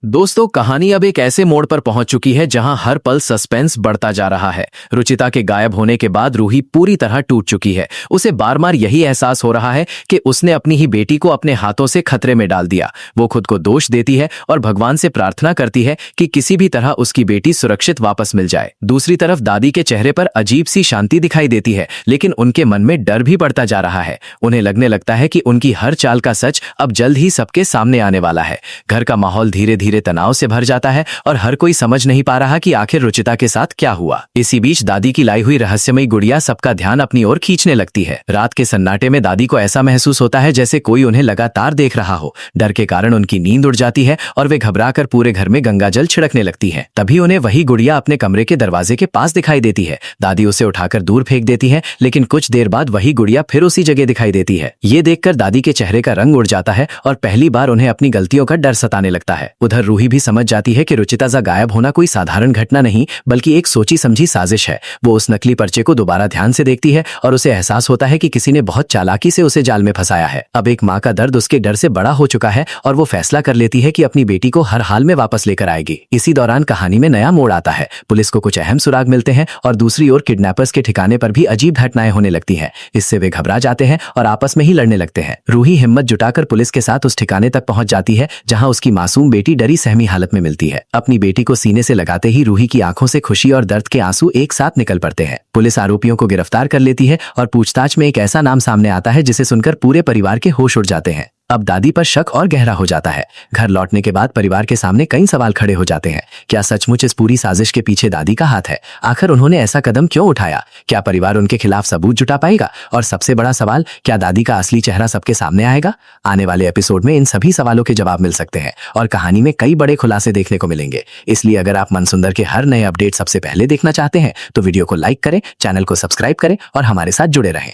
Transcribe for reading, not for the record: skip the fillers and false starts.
दोस्तों, कहानी अब एक ऐसे मोड़ पर पहुंच चुकी है जहां हर पल सस्पेंस बढ़ता जा रहा है। रुचिता के गायब होने के बाद रूही पूरी तरह टूट चुकी है। उसे बार बार यही एहसास हो रहा है कि उसने अपनी ही बेटी को अपने हाथों से खतरे में डाल दिया। वो खुद को दोष देती है और भगवान से प्रार्थना करती है कि किसी भी तरह उसकी बेटी सुरक्षित वापस मिल जाए। दूसरी तरफ दादी के चेहरे पर अजीब सी शांति दिखाई देती है, लेकिन उनके मन में डर भी बढ़ता जा रहा है। उन्हें लगने लगता है कि उनकी हर चाल का सच अब जल्द ही सबके सामने आने वाला है। घर का माहौल धीरे धीरे तनाव से भर जाता है और हर कोई समझ नहीं पा रहा कि आखिर रुचिता के साथ क्या हुआ। इसी बीच दादी की लाई हुई रहस्यमयी गुड़िया सबका ध्यान अपनी ओर खींचने लगती है। रात के सन्नाटे में दादी को ऐसा महसूस होता है जैसे कोई उन्हें लगातार देख रहा हो। डर के कारण उनकी नींद उड़ जाती है और वे घबराकर पूरे घर में गंगाजल छिड़कने लगती है। तभी उन्हें वही गुड़िया अपने कमरे के दरवाजे के पास दिखाई देती है। दादी उसे उठाकर दूर फेंक देती है, लेकिन कुछ देर बाद वही गुड़िया फिर उसी जगह दिखाई देती है। ये देखकर दादी के चेहरे का रंग उड़ जाता है और पहली बार उन्हें अपनी गलतियों का डर सताने लगता है। उधर रूही भी समझ जाती है कि रुचिता का गायब होना कोई साधारण घटना नहीं बल्कि एक सोची समझी साजिश है। वो उस नकली पर्चे को दोबारा ध्यान से देखती है और उसे एहसास होता है कि किसी ने बहुत चालाकी से उसे जाल में फंसाया है। अब एक माँ का दर्द उसके डर से बड़ा हो चुका है और वो फैसला कर लेती है कि अपनी बेटी को हर हाल में वापस लेकर आएगी। इसी दौरान कहानी में नया मोड़ आता है। पुलिस को कुछ अहम सुराग मिलते हैं और दूसरी ओर किडनैपर्स के ठिकाने पर भी अजीब घटनाएं होने लगती हैं। इससे वे घबरा जाते हैं और आपस में ही लड़ने लगते हैं। रूही हिम्मत जुटाकर पुलिस के साथ उस ठिकाने तक पहुंच जाती है जहां उसकी मासूम बेटी डरी सहमी हालत में मिलती है। अपनी बेटी को सीने से लगाते ही रूही की आंखों से खुशी और दर्द के आंसू एक साथ निकल पड़ते हैं। पुलिस आरोपियों को गिरफ्तार कर लेती है और पूछताछ में एक ऐसा नाम सामने आता है जिसे सुनकर पूरे परिवार के होश उड़ जाते हैं। अब दादी पर शक और गहरा हो जाता है। घर लौटने के बाद परिवार के सामने कई सवाल खड़े हो जाते हैं। क्या सचमुच इस पूरी साजिश के पीछे दादी का हाथ है? आखिर उन्होंने ऐसा कदम क्यों उठाया? क्या परिवार उनके खिलाफ सबूत जुटा पाएगा? और सबसे बड़ा सवाल, क्या दादी का असली चेहरा सबके सामने आएगा? आने वाले एपिसोड में इन सभी सवालों के जवाब मिल सकते हैं और कहानी में कई बड़े खुलासे देखने को मिलेंगे। इसलिए अगर आप मनसुंदर के हर नए अपडेट सबसे पहले देखना चाहते हैं तो वीडियो को लाइक करें, चैनल को सब्सक्राइब करें और हमारे साथ जुड़े रहें।